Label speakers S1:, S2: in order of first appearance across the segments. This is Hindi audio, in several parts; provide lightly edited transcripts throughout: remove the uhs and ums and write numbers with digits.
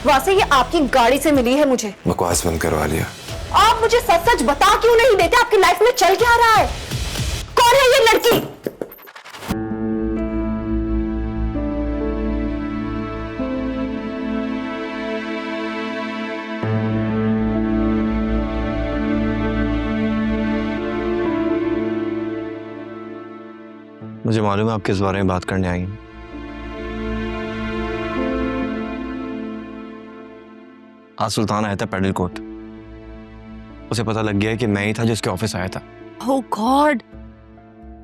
S1: वैसे ये आपकी गाड़ी से मिली है मुझे।
S2: बकवास बंद करवा लिया।
S1: आप मुझे सच सच बता क्यों नहीं देते? आपकी लाइफ में चल क्या रहा है? कौन है ये लड़की?
S3: मुझे मालूम है आप किस बारे में बात करने आई हैं। आज सुल्तान आया था पेडल कोर्ट। उसे पता लग गया कि मैं ही था जिसके ऑफिस आया था।
S4: Oh God!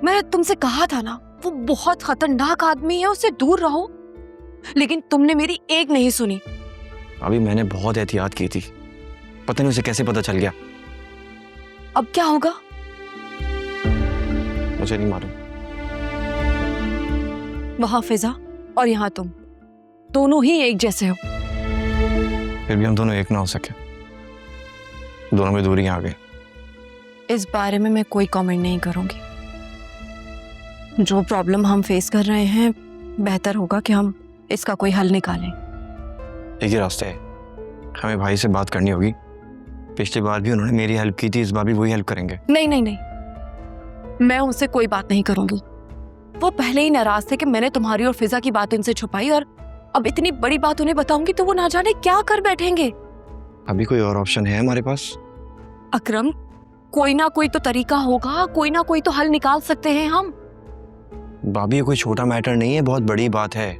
S4: मैं तुमसे कहा था ना, वो बहुत खतरनाक आदमी है, उससे दूर रहो। लेकिन तुमने मेरी एक नहीं सुनी।
S3: अभी मैंने बहुत एहतियात की थी, पता नहीं उसे कैसे पता चल गया।
S4: अब क्या होगा?
S3: मुझे नहीं मालूम।
S4: वहां फिजा और यहाँ तुम दोनों ही एक जैसे हो।
S3: फिर भी हम दोनों एक ना हो सके, दोनों में दूरियां आ गई।
S4: इस बारे में मैं कोई कमेंट नहीं करूंगी। जो प्रॉब्लम हम फेस कर रहे हैं, बेहतर होगा कि हम इसका कोई हल निकालें।
S3: एक ही रास्ता है, हमें भाई से बात करनी होगी। पिछली बार भी उन्होंने मेरी हेल्प की थी, इस बार भी वही हेल्प करेंगे।
S4: नहीं नहीं नहीं, मैं उनसे कोई बात नहीं करूंगी। वो पहले ही नाराज थे कि मैंने तुम्हारी और फिजा की बात उनसे छुपाई, और अब इतनी बड़ी बात उन्हें बताऊंगी तो वो ना जाने क्या कर बैठेंगे।
S3: अभी कोई और ऑप्शन है हमारे पास?
S4: अकरम, कोई ना कोई तो तरीका होगा, कोई ना कोई तो हल निकाल सकते हैं हम।
S3: भाभी ये कोई छोटा मैटर नहीं है, बहुत बड़ी बात है।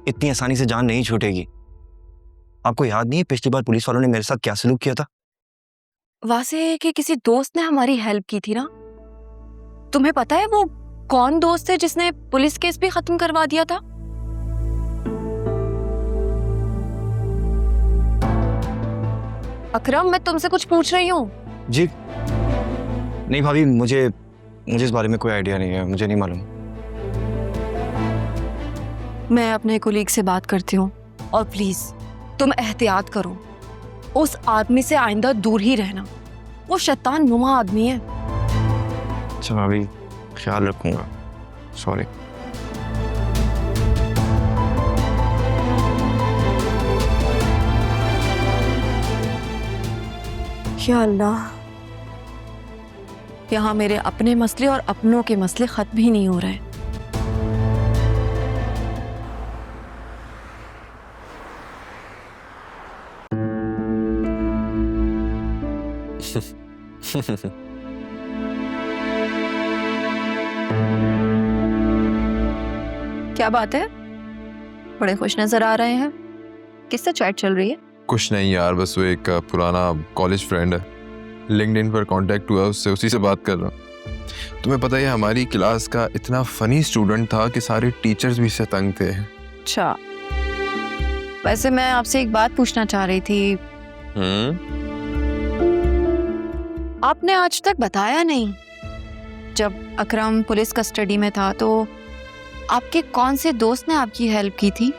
S3: इतनी आसानी से जान नहीं छूटेगी। आपको याद नहीं है पिछली बार पुलिस वालों ने मेरे साथ क्या सलूक किया था?
S4: वासे कि किसी दोस्त ने हमारी हेल्प की थी ना। तुम्हें पता है वो कौन दोस्त है जिसने पुलिस केस भी खत्म करवा दिया था? अकरम, मैं तुमसे कुछ पूछ रही हूँ।
S3: जी नहीं भाभी, मुझे इस बारे में कोई आइडिया नहीं है, मुझे नहीं मालूम।
S4: मैं अपने कोलीग से बात करती हूँ, और प्लीज तुम एहतियात करो। उस आदमी से आइंदा दूर ही रहना। वो शैतान नुमा आदमी है।
S3: अच्छा भाभी, ख्याल रखूंगा। सॉरी।
S4: या अल्लाह, यहाँ मेरे अपने मसले और अपनों के मसले खत्म ही नहीं हो रहे। क्या बात है? बड़े खुश नजर आ रहे हैं। किससे चैट चल रही है?
S2: कुछ नहीं यार, बस वो एक पुराना कॉलेज फ्रेंड है, लिंक्डइन पर कांटेक्ट हुआ उससे, उसी से बात कर रहा हूँ। तुम्हें पता है हमारी क्लास का इतना फनी स्टूडेंट था कि सारे टीचर्स भी इससे तंग थे।
S4: अच्छा, वैसे मैं आपसे एक बात पूछना चाह रही थी। आपने आज तक बताया नहीं, जब अकरम पुलिस कस्टडी में था तो आपके कौन से दोस्त ने आपकी हेल्प की थी?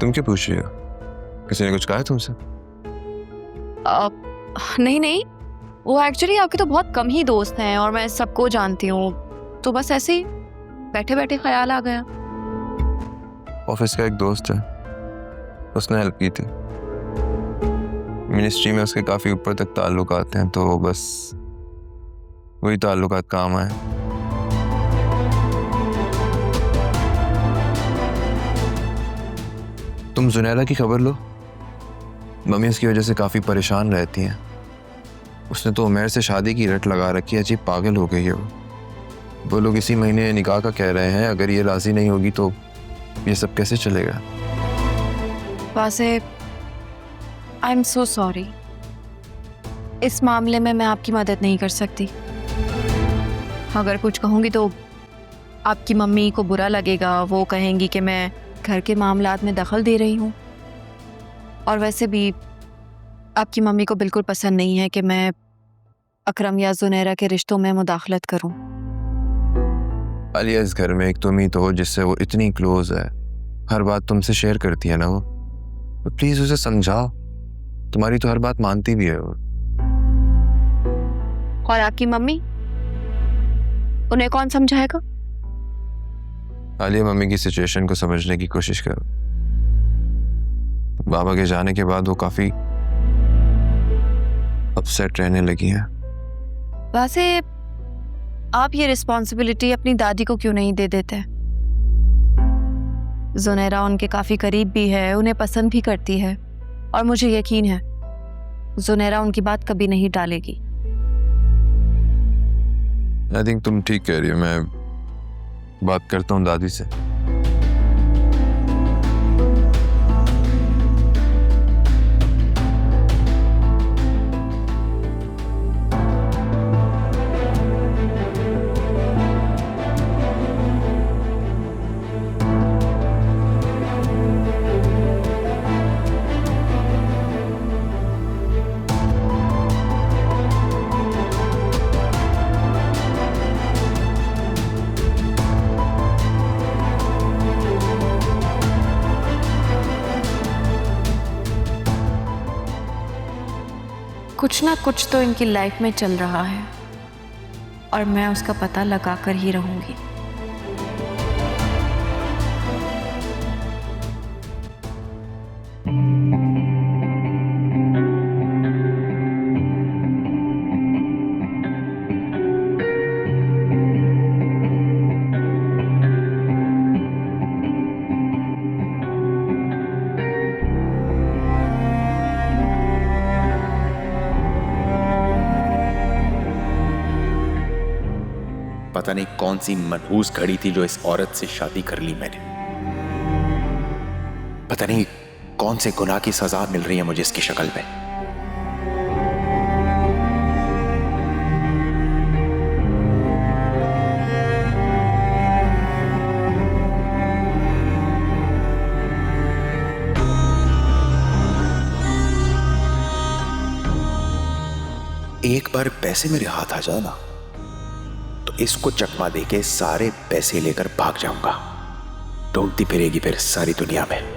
S2: तुम क्या पूछ रही हो? किसी ने कुछ कहा है तुमसे?
S4: नहीं नहीं, वो एक्चुअली आपके तो बहुत कम ही दोस्त हैं और मैं सबको जानती हूँ, तो बस ऐसे ही बैठे बैठे ख्याल आ गया।
S2: ऑफिस का एक दोस्त है, उसने हेल्प की थी। मिनिस्ट्री में उसके काफ़ी ऊपर तक ताल्लुकात हैं, तो बस वही ताल्लुकात काम आए। तुम जुनैरा की खबर लो, मम्मी उसकी वजह से काफ़ी परेशान रहती हैं। उसने तो उमैर से शादी की रट लगा रखी है, अजीब पागल हो गई है वो लोग इसी महीने निकाह का कह रहे हैं। अगर ये राज़ी नहीं होगी तो ये सब कैसे चलेगा?
S4: वासे, आई एम सो सॉरी। इस मामले में मैं आपकी मदद नहीं कर सकती। अगर कुछ कहूँगी तो आपकी मम्मी को बुरा लगेगा, वो कहेंगी कि मैं घर के मामलात में दखल दे रही हूँ। और वैसे भी आपकी मम्मी को बिल्कुल पसंद नहीं है कि मैं अकरम या जुनैरा के रिश्तों में मुदाखलत करूँ।
S2: आलिया, इस घर में एक तुम ही तो हो जिससे वो इतनी क्लोज है, हर बात तुमसे शेयर करती है ना वो। तो प्लीज उसे समझाओ, तुम्हारी तो हर बात मानती भी है वो।
S4: और आपकी मम्मी उन्हें कौन समझाएगा?
S2: आलिया मम्मी की सिचुएशन को समझने की कोशिश करो। बाबा के जाने के बाद वो काफी अपसेट रहने लगी हैं।
S4: वैसे आप ये रिस्पॉन्सिबिलिटी अपनी दादी को क्यों नहीं दे देते? जुनैरा उनके काफी करीब भी है, उन्हें पसंद भी करती है, और मुझे यकीन है जुनैरा उनकी बात कभी नहीं टालेगी।
S2: आई थिंक तुम ठीक कह रही हो। मैं बात करता हूँ दादी से।
S4: कुछ ना कुछ तो इनकी लाइफ में चल रहा है और मैं उसका पता लगा कर ही रहूंगी।
S5: पता नहीं कौन सी मनहूस घड़ी थी जो इस औरत से शादी कर ली मैंने। पता नहीं कौन से गुनाह की सजा मिल रही है मुझे इसकी शक्ल में। एक बार पैसे मेरे हाथ आ जाए ना, इसको चकमा देके सारे पैसे लेकर भाग जाऊंगा। ढूंढती फिरेगी फिर सारी दुनिया में।